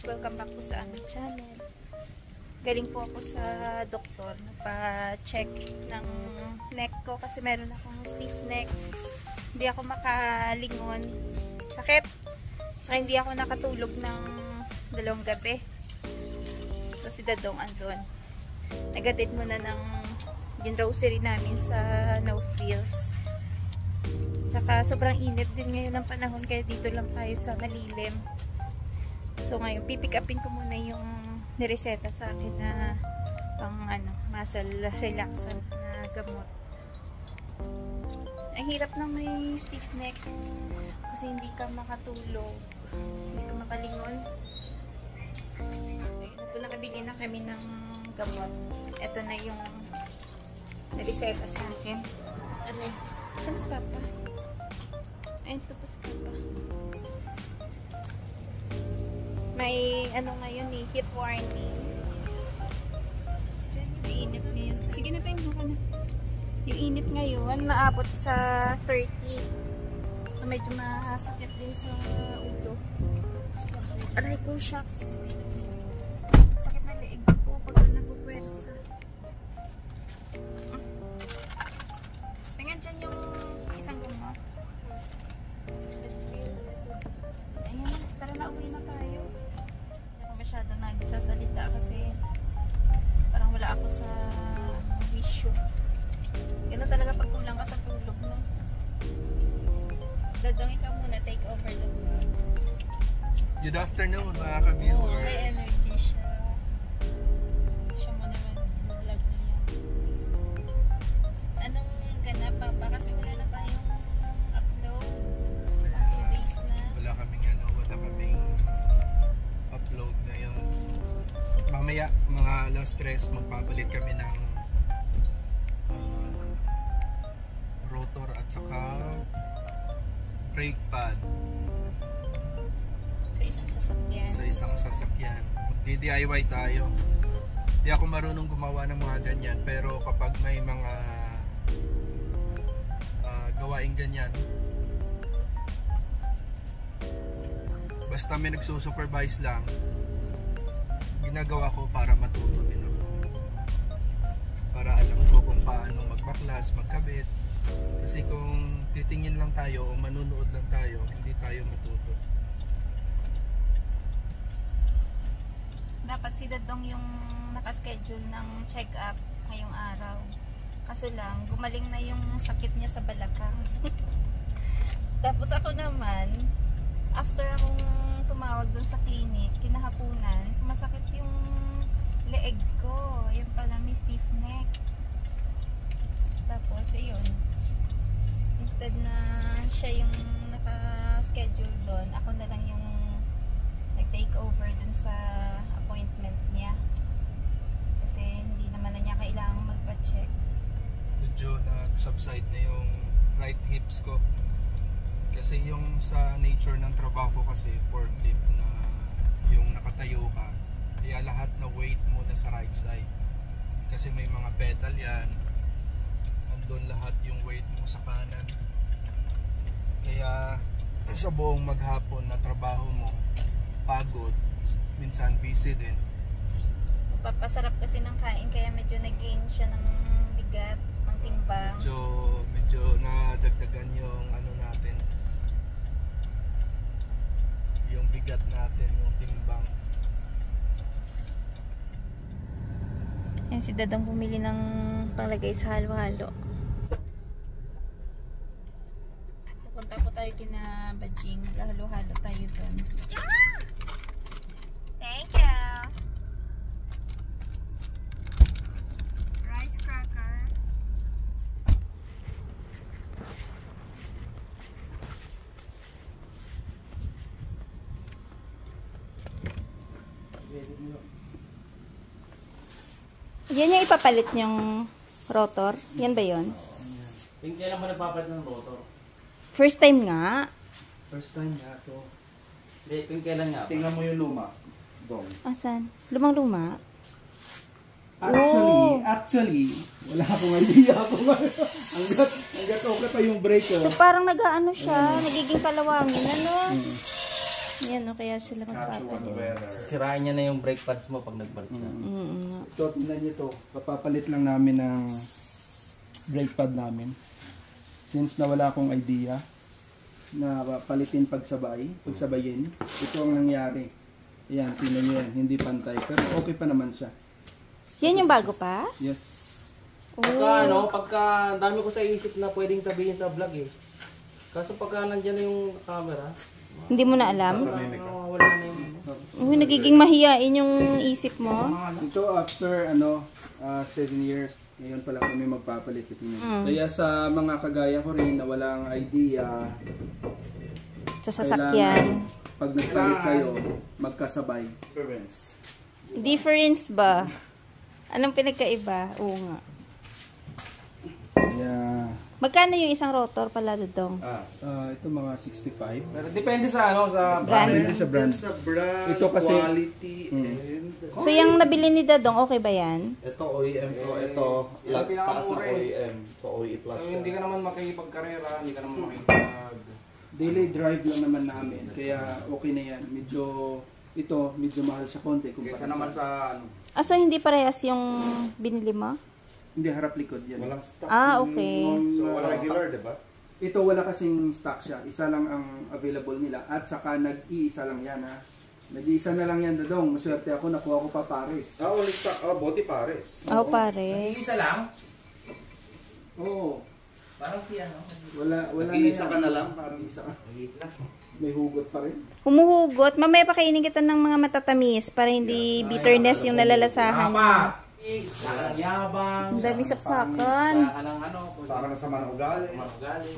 welcome back po sa aming channel. Galing po ako sa doktor, nagpa-check ng neck ko kasi meron akong stiff neck. Hindi ako makalingon. Sakit. Tsaka hindi ako nakatulog ng 2 gabi. So si Dadong andun. Nagatid muna ng yung grocery namin sa No Frills. Tsaka sobrang init din ngayon ng panahon kaya dito lang tayo sa malilim. So ngayon pipick upin ko muna yung nireseta sa akin na pang muscle relaxant na gamot. Ang hirap ng may stiff neck kasi hindi ka makatulog, hindi ka makalingon. So, nakabili na kami ng gamot. Ito na yung nireseta sa akin. Aray, saan si Papa? Ay, ito pa si Papa. May ngayon heat warning. May init ngayon. Sige na, pahinga ka na. Yung init ngayon, maabot sa 30. So, medyo masakit din sa ulo. Aray ko, shucks. Sakit na leeg ko pag nagpupwersa. Tingnan dyan yung isang gumot. Ayan, tara na, uwi na tayo. Masyado nagsasalita kasi parang wala ako sa wisyo. Gano'n talaga pag kulang ka sa tulog, no? Dadong, ikaw muna, take over the vlog. Good afternoon, mga ka-viewers. Oo, may energy siya. Siya mo naman vlog na yan. Anong ganap, Papa? Kasi wala na tayong upload. 2 days na. Wala kaming upload ngayon. Mamaya, mga alas 3, magpapalit kami ng rotor at saka brake pad Sa isang sasakyan. sa isang sasakyan. Magdi-DIY tayo. Hindi ako marunong gumawa ng mga ganyan, pero kapag may mga gawaing ganyan, basta may nagsusupervise lang, ginagawa ko para matuto din ako. Para alam ko kung paano magbaklas, magkabit. Kasi kung titingin lang tayo o manunood lang tayo, hindi tayo matuto. Dapat si Dadong yung nakaschedule ng check-up ngayong araw. Kaso lang, gumaling na yung sakit niya sa balakang. Tapos ako naman, after akong tumawag dun sa clinic, kinahapunan, sumasakit yung leeg ko. Yun pala, may stiff neck. Tapos, ayun. Instead na siya yung naka-schedule dun, ako na lang yung nag-take over dun sa appointment niya. Kasi hindi naman na niya kailangang magpa-check. Medyo nag-subside na yung right hips ko. Kasi yung sa nature ng trabaho ko kasi forklift na yung nakatayo ka, kaya lahat na weight mo na sa right side. Kasi may mga pedal yan, andun lahat yung weight mo sa kanan. Kaya sa buong maghapon na trabaho mo, pagod, minsan busy din. Papasarap kasi ng kain kaya medyo nag-gain siya ng bigat, ng timbang. Medyo nadagdagan yung natin, yung bigat natin, yung timbang. Yan si Dadang bumili ng panglagay sa halo-halo. Pupunta po tayo kina Bajing. Halo-halo tayo doon. Thank you. Rice cracker. Yan yung ipapalit yung rotor? Yan ba yun? Kailan ba nagpapalit ng rotor? First time nga. First time nga to. Hindi, kailan nga? Tingnan mo yung luma. Dong. Asan? Lumang-luma? Actually, wala akong idea kung hanggat okay pa yung brake ko. So, parang nag-ano siya, nagiging kalawangin, ano? Yan, o kaya sila Saskatchewan magpapalit. weather. Sisirain niya na yung brake pads mo pag nagbalik ka. Ito, tingnan nyo ito. Papapalit lang namin ng brake pad namin. Since nawala akong idea na palitin pagsabayin, ito ang nangyari. Ayan, tingnan nyo yan. Hindi pantay. Pero okay pa naman siya. Yan yung bago pa? Yes. Pagka dami ko sa isip na pwedeng sabihin sa vlog eh. Kaso pagka nandiyan na yung camera, Hindi mo na alam? wala na yung Uy, nagiging mahiyain yung isip mo. Ito after 7 years, ngayon pa lang kami magpapalit. Kaya sa mga kagaya ko rin na walang idea, Sa sasakyan. pag nagpalit kayo, magkasabay. Difference ba? Anong pinagkaiba? Oo nga. Kaya, Magkano yung isang rotor pala, Dodong? ito mga 65. Pero depende sa sa Brand. Depende sa brand. Sa brand, Ito kasi- quality, and... So, yung nabili ni Dodong, okay ba yan? Ito OEM to, ito Yan ang taas na pinakamura eh. OEM. So OE plus So, siya. hindi ka naman makikipagkarera, hindi ka naman makikipag... Daily drive lang naman namin. Kaya okay na yan. Medyo mahal sa konti. Kaysa naman sa ano. So hindi parehas yung binili mo? Hindi, harap likod yan. Walang stock. Okay. So, walang regular, di ba? Ito wala kasing stock siya. Isa lang ang available nila. At saka nag-iisa lang yan ha. Nag-iisa na lang yan, Dodong. Maswerte ako, nakuha ko pa Paris. Only stock. Bote pares. Oh, pares. Isa lang? Oo. Parang siya, no? Wala Nag-iisa yan. ka na lang. Nag-iisa ka. Isa. May hugot pa rin. Humuhugot. Mamaya pakainin kita ng mga matatamis para hindi bitterness yung nalalasahan. Tama! Ang yabang. Ang daming saksakan. Sa ng ano. Saka na sa mga ugali. Magali.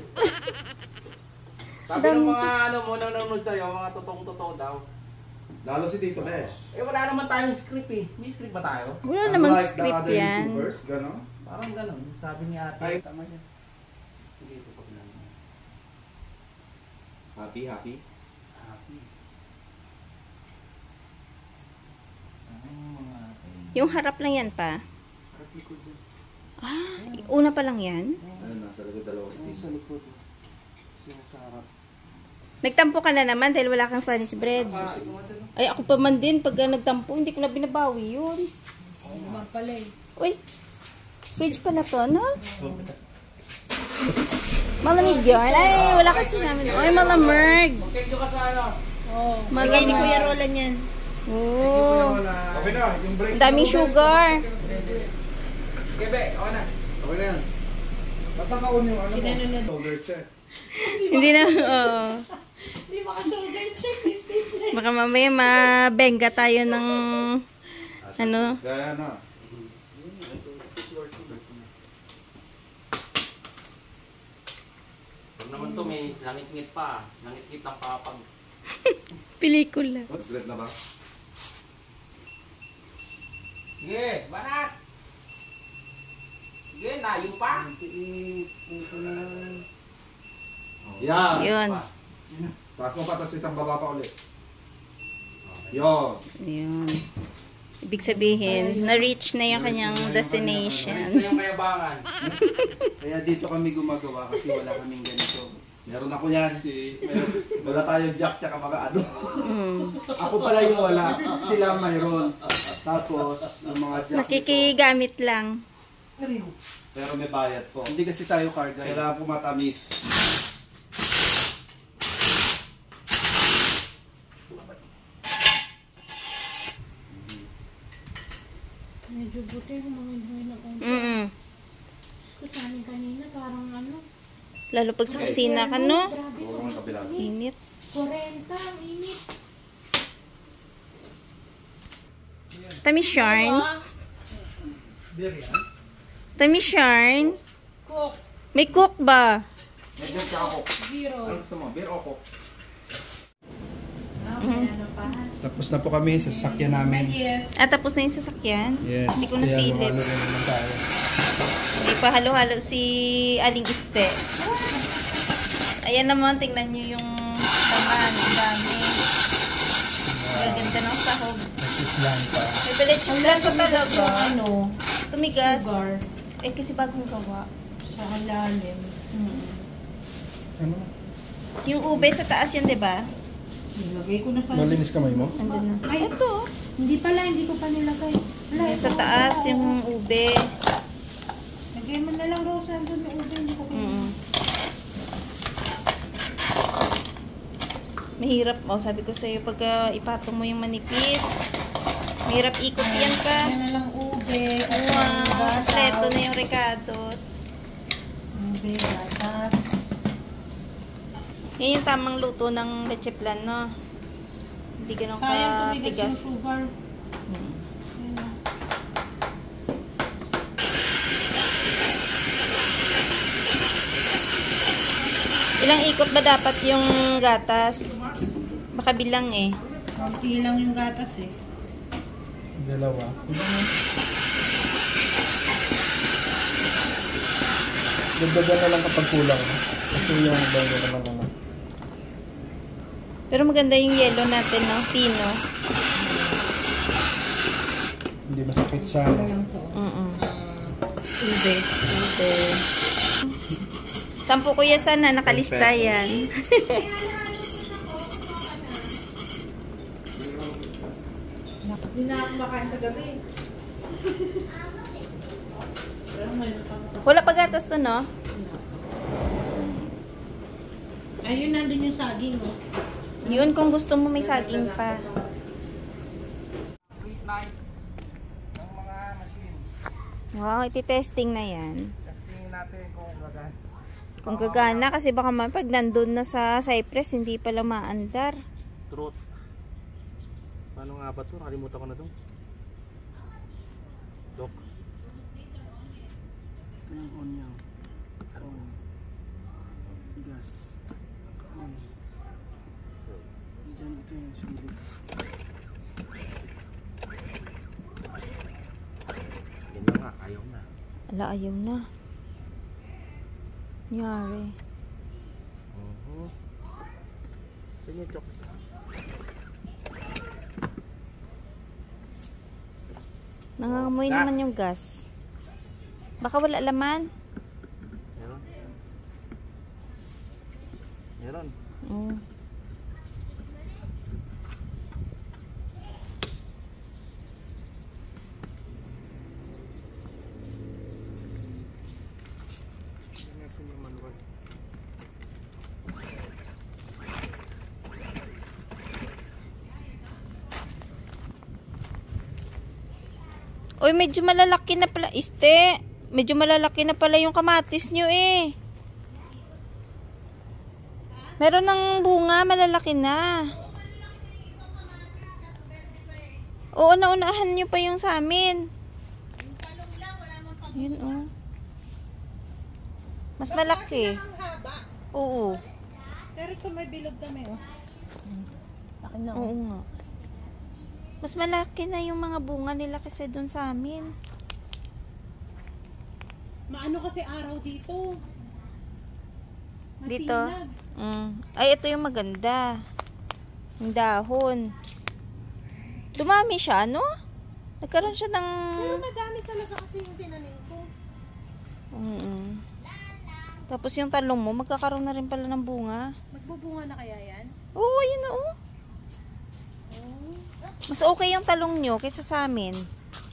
Sabi ng mga nanonood sa'yo, mga totoong-totoo daw. Lalo si Tito Besh. Wala naman tayong script eh. May script ba tayo? Wala namang Unlike the script other yan. YouTubers, gano'n? Parang ganun. Sabi ni ate. Ay. Tama niya. Sige, ito pag lang. Happy. Happy. Yung harap lang yan pa. Una pa lang yan. Ayun, nasa likod dalawa Ito sa likod. Siya sa harap. Nagtampo ka na naman dahil wala kang Spanish bread. Ay, ako pa man din. Pag nagtampo, hindi ko na binabawi yun. Uy, fridge pala to, no? Malamig yun. Ay, wala kasi namin. Ay, malamig. Okay, ka sa ano? Malamig. Ni Kuya Roland yan. Oh. Okay na, yung break. Ang daming sugar. Kebe, okay na. Okay na yan. Natakaon yung ano mo. Shoulder check. Hindi na, oo. Hindi maka-shoulder check, Steve. Baka mamaya mabenga tayo ng, ano, Gaya na. Huwag naman to, may langit-ngit pa. Langit-ngit ang papag. pelikula. Great na ba? Sige, banat! Sige, layo pa. Yan. Yun. Taas mo pa, tapos isang baba pa ulit. Yun. Yun. Ibig sabihin, na-reach na yung kanyang Alis destination. na yung kayabangan. Kaya dito kami gumagawa kasi wala kaming ganito. Meron ako yan. Wala tayo jack tsaka mga ano. Ako pala yung wala. Sila mayroon. Tapos, yung mga jack. Nakikigamit lang. Pero may bayad po. Hindi kasi tayo car guy. Kailangan po matamis. Medyo buti yung mga hindi na konti. Kusanin kanina, parang ano. Lalo pag sa kusina ka, no? Grabe, Puro ng kabila. Init. 40, ang init. Tamis yarn. Tamis yarn. Cook, May cook ba? Medyo tsaka ko. zero. Ano gusto mo? Beer o coke? Okay, ano pa? Tapos na po kami sa sasakyan namin. Yes. Tapos na yung sasakyan. Yes. Hindi ko nasilip. Kaya halo-halo naman tayo. May pahalo-halo si Aling Iste. Ayan naman, tingnan nyo yung laman. Ang dami. Gaganda ng sahog. Nagsislan pa. May belechong lang ko talaga. Ano, Tumigas. sugar Eh, kasi bagong gawa. sa halalim. Ano? Yung ube sa taas yan, di ba? Nilagay ko na sa... Malinis kamay mo? Andun na. Ay, ito. Hindi pala, hindi ko pa nilagay. Wala, Ayan, sa taas yung ube. lagay mo na lang raw sa doon yung ube. Hindi ko pa. Mahirap. Oh, sabi ko sa'yo, pagka ipatong mo yung manipis, mahirap ikot yan pa. Yan na lang ube. Wow, kompleto na yung recados. Ube, gatas. Yan yung tamang luto ng leche plan, no? Hindi ganun Kaya tumigas ka-tigas. yung sugar. Yan na. Ilang ikot ba dapat yung gatas? Baka bilang eh. Konti lang yung gatas eh. Dalawa. Dagdagan na lang kapag kulang. Kasi yung bago naman naman. Pero maganda yung yellow natin, no? Pino. Hindi masakit sa Ano lang to? Ube. Ube. 10 kuya sana, nakalista yan. Hindi na ako makain sa gabi. Pero mayroon pa ako. Wala pa gatas to, no? Ayun, nandun yung saging, oh. Yun, kung gusto mo may saging pa. Late night ng mga machine. Wow, iti-testing na yan. Testingin natin kung gagan. Kung gagana, kasi baka man pag nandun na sa Cypress, hindi pala maandar. Truth. Paano nga ba ito? Nakalimutan ko na ito. Dok. Ito yung on niya. On. Gas. On. Diyan ito yung sulit. Yan na nga. Ayaw na. Ala, ayaw na. Nyari. Saan yung chocolate? Nangangamoy naman yung gas. Baka wala laman. Meron. Meron. Mm. Yan natin yung manual. Uy, medyo malalaki na pala. Este, medyo malalaki na pala yung kamatis nyo eh. Meron ng bunga, malalaki na. Oo, naunahan nyo pa yung sa amin. Yun oh. Mas malaki. Oo. Pero ito may bilog kami, oh. Laki na, Oo nga. Mas malaki na yung mga bunga nila kasi dun sa amin. Maano kasi araw dito. Dito? Masinag. Ay, ito yung maganda. Yung dahon. Dumami siya, no? Nagkaroon siya ng... Pero madami talaga kasi yung tinanim ko. Tapos yung talong mo, magkakaroon na rin pala ng bunga. Magbubunga na kaya yan? Oo, yun na oh. Mas okay yung talong nyo kaysa sa amin.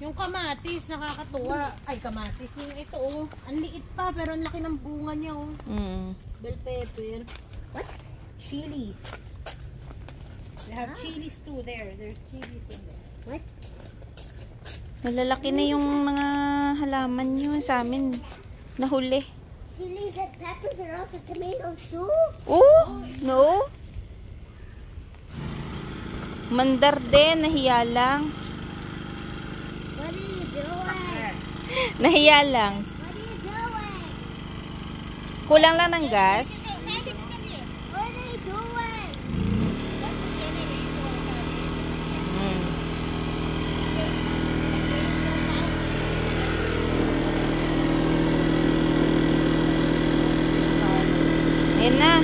Yung kamatis, nakakatuwa. Ay, kamatis. Yung ito, oh. Ang liit pa, pero ang laki ng bunga niya, oh. Bell pepper. What? Chilies. They have chilies too there. There's chilies in there. What? Malalaki na yung mga halaman nyo sa amin. Nahuli. Chilies and peppers and also tomatoes too? Oh, no? Mandar din, nahiya lang. What are you doing? Nahiya lang. What are you doing? Kulang lang ng gas. Pancakes, come here. What are you doing? That's a generator. Ayan na.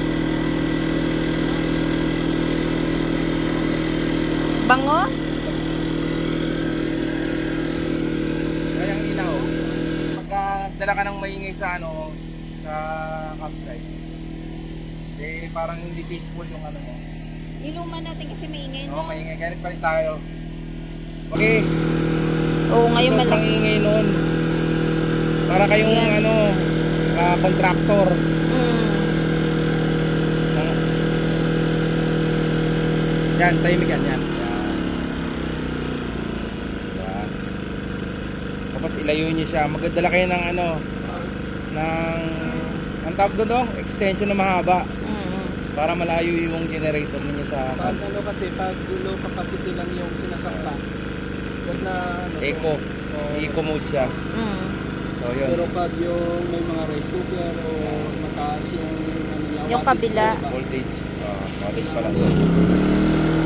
Bango? Kaya ang ilaw, pagka dala ka ng maingay sa ano, sa campsite, eh parang hindi peaceful yung ano mo. Iluma natin kasi maingay Oo, na. maingay. Ganit pa rin tayo. Okay. Oo, ngayon Sobrang malaki. ingay noon. Para kayong contractor. Yan, tahimik yan. Yan. Diba? Tapos ilayo nyo siya. Magdala kayo ng ang tawag doon no? Extension na mahaba. Para malayo yung generator ninyo sa Pag kasi, pag low capacity lang yung sinasaksak, wag na eco. Eco mode siya. So yun. Pero pag yung may mga rice cooker o mataas yung niya, Yung wattage kabila. na, diba? Voltage. Voltage pala.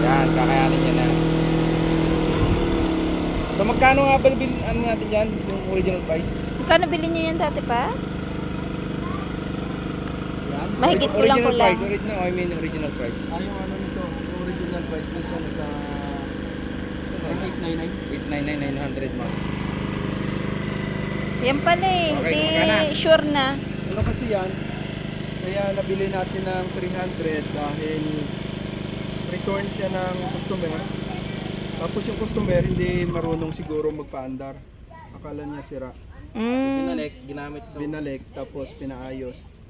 Yan, kakayanin niya na. So magkano nga ba natin dyan? Yung original price? Magkano bilhin nyo yan dati pa? Yan. Mahigit kulang. Price, original price. Yung nito, yung original price nito nasa 899. 899, 900 ma'am. Yan pala eh. Okay, Di magkano? sure na. Ano kasi yan? Kaya nabili natin ng 300 dahil return siya ng customer. Tapos yung customer hindi marunong siguro magpaandar. Akala niya sira. Ginamit sa Binalik tapos pinaayos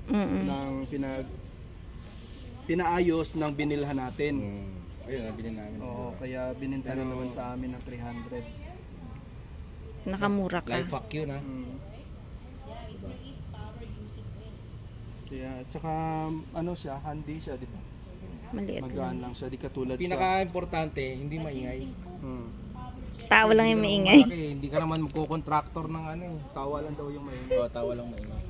pinaayos ng binilhan natin. Ayun, nabili namin. Oo, kaya bininta na naman sa amin ng 300. Nakamura ka. Life hack yun ha. Kaya tsaka siya, handy siya, di ba? Maliit Magaan lang. lang siya, di katulad Pinaka-importante, hindi maingay. Tao lang yung maingay. Hindi ka naman magko-contractor ng tawa lang daw yung may. Oo, tawa lang maingay.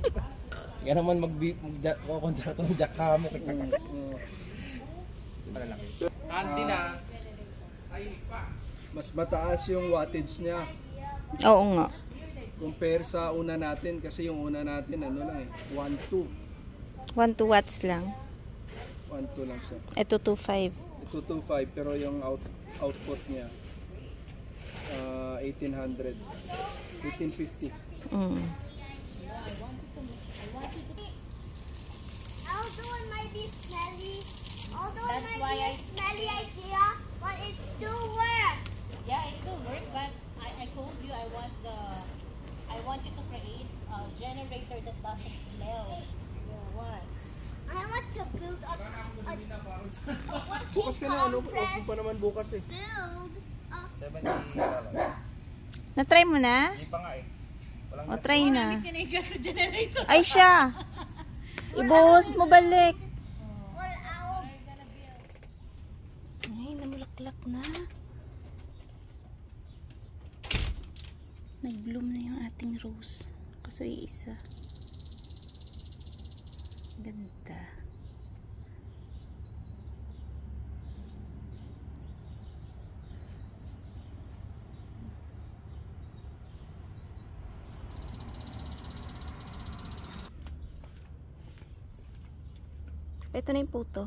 Hindi ka naman magko-contractor ng jackhammer. Handy na. Mas mataas yung wattage niya Oo nga. compare sa una natin kasi yung una natin 1.2 1 watts lang. 1.2 lang siya. Ito 2.5. Ito 2.5 pero yung output niya 1800 1850. Although it might be smelly, smelly idea, but it still works. Yeah, it will work, but I told you I want you to create a generator that doesn't smell. Your what? I want to build a Bukas ka na open pa naman bukas eh. build a $70. Na-try mo na? Hindi pa nga eh. O, try na. Kinigas sa generator. Ay, siya. Ibuhos mo balik. well, our Ay, namulaklak na. Nag-bloom na yung ating rose. Kaso isa. Ganda. Ito na yung puto.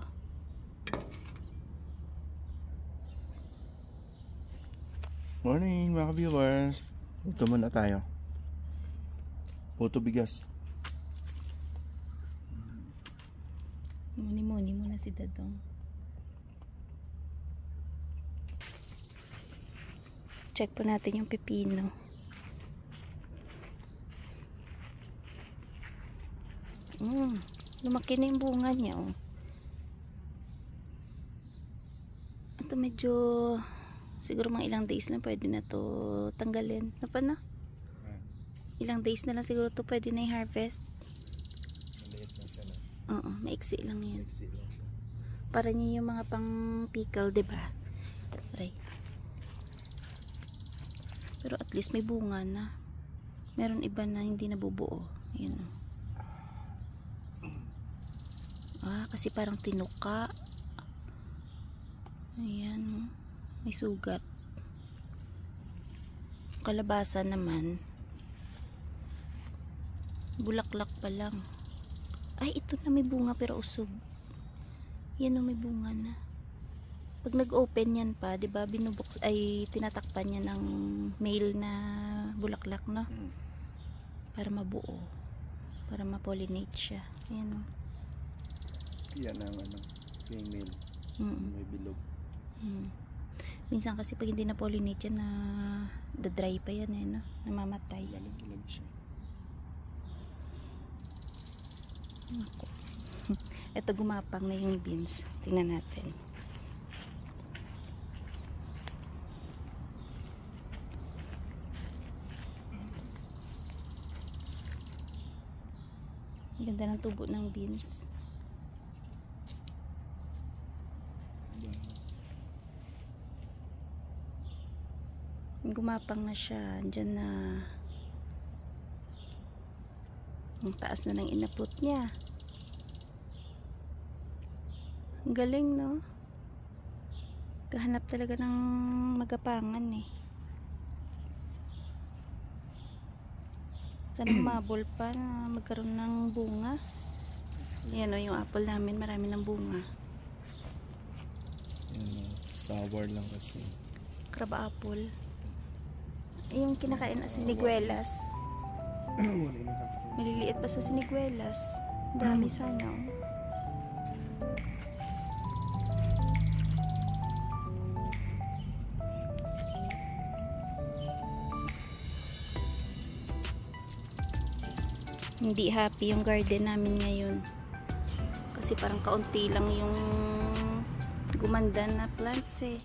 Morning mga viewers. Ito muna tayo. Puto bigas. Muni-muni muna si Dadong. Check po natin yung pepino. Lumaki na yung bunga niya, oh. Ito medyo siguro mga ilang days lang pwede na to tanggalin. Napa na? Ilang days na lang siguro to pwede na i-harvest. Oo, maiksi lang yan. Para niyo yung mga pang pickle, diba? Aray. Pero at least may bunga na. Meron iba na hindi nabubuo. Ayan, oh. Kasi parang tinuka. Ayan, may sugat. Kalabasa naman bulaklak pa lang. Ay, ito na may bunga pero usog. Yan, may bunga na. Pag nag-open yan pa, 'di ba, binubuks ay tinatakpan niya ng male na bulaklak, no? Para mabuo. Para ma-pollinate siya. Ayan, oh. Yan ang female. May bilog. Minsan kasi pag hindi na pollinate yan, na dry pa yan no? Namamatay. Balag-balag siya. Ako. Ito gumapang na yung beans. Tingnan natin. Ganda ng tubo ng beans. Gumapang na siya. Diyan na ang taas na ng inapot niya. Ang galing, no? Kahanap talaga ng magapangan eh. Sana humabol pa na magkaroon ng bunga. Yan o, yung apple namin marami ng bunga. Sour lang kasi. Crab apple. Yung kinakain na siniguelas. Maliliit pa sa siniguelas. Dami sana oh. Hindi happy yung garden namin ngayon. Kasi parang kaunti lang yung gumanda na plants eh.